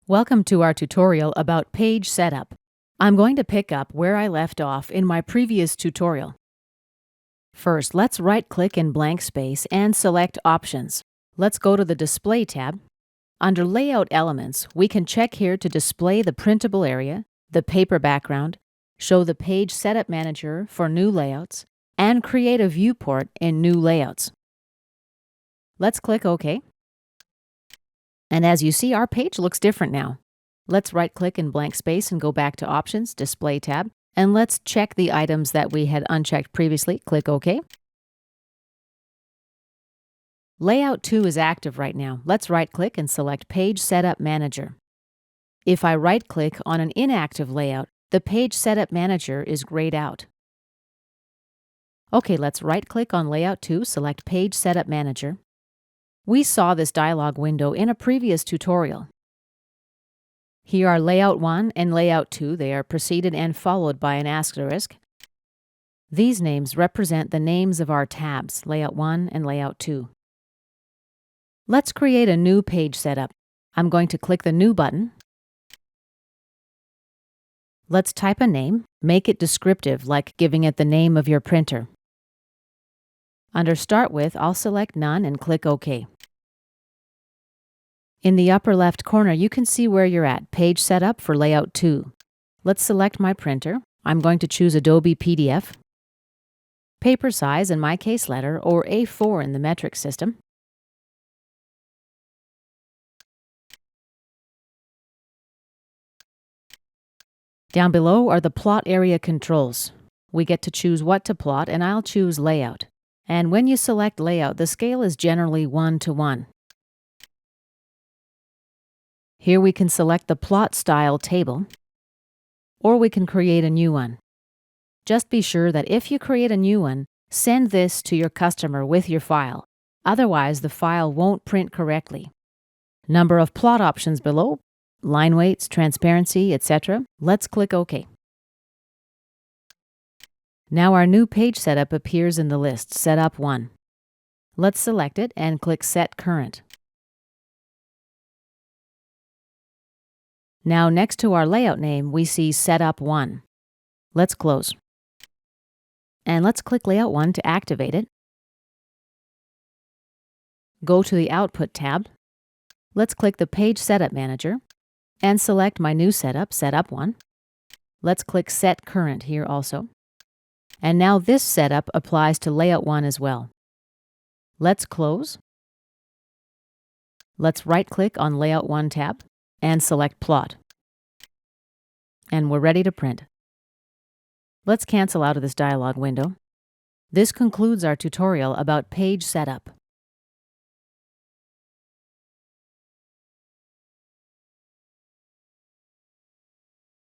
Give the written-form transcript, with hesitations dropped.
Welcome to our tutorial about page setup. I'm going to pick up where I left off in my previous tutorial. First, let's right-click in blank space and select Options. Let's go to the Display tab. Under Layout Elements, we can check here to display the printable area, the paper background, show the Page Setup Manager for new layouts, and create a viewport in New Layouts. Let's click OK. And as you see, our page looks different now. Let's right-click in blank space and go back to Options, Display tab, and let's check the items that we had unchecked previously. Click OK. Layout 2 is active right now. Let's right-click and select Page Setup Manager. If I right-click on an inactive layout, the Page Setup Manager is grayed out. Okay, let's right-click on Layout 2, select Page Setup Manager. We saw this dialog window in a previous tutorial. Here are Layout 1 and Layout 2. They are preceded and followed by an asterisk. These names represent the names of our tabs, Layout 1 and Layout 2. Let's create a new page setup. I'm going to click the New button. Let's type a name. Make it descriptive, like giving it the name of your printer. Under Start With, I'll select None and click OK. In the upper left corner, you can see where you're at, Page Setup for Layout 2. Let's select my printer. I'm going to choose Adobe PDF. Paper size, in my case letter, or A4 in the metric system. Down below are the plot area controls. We get to choose what to plot, and I'll choose Layout. And when you select Layout, the scale is generally 1:1. Here we can select the plot style table, or we can create a new one. Just be sure that if you create a new one, send this to your customer with your file. Otherwise, the file won't print correctly. Number of plot options below, line weights, transparency, etc. Let's click OK. Now our new page setup appears in the list, Setup 1. Let's select it and click Set Current. Now next to our layout name, we see Setup 1. Let's close. And let's click Layout 1 to activate it. Go to the Output tab. Let's click the Page Setup Manager and select my new setup, Setup 1. Let's click Set Current here also. And now this setup applies to Layout 1 as well. Let's close. Let's right-click on Layout 1 tab and select Plot. And we're ready to print. Let's cancel out of this dialog window. This concludes our tutorial about page setup.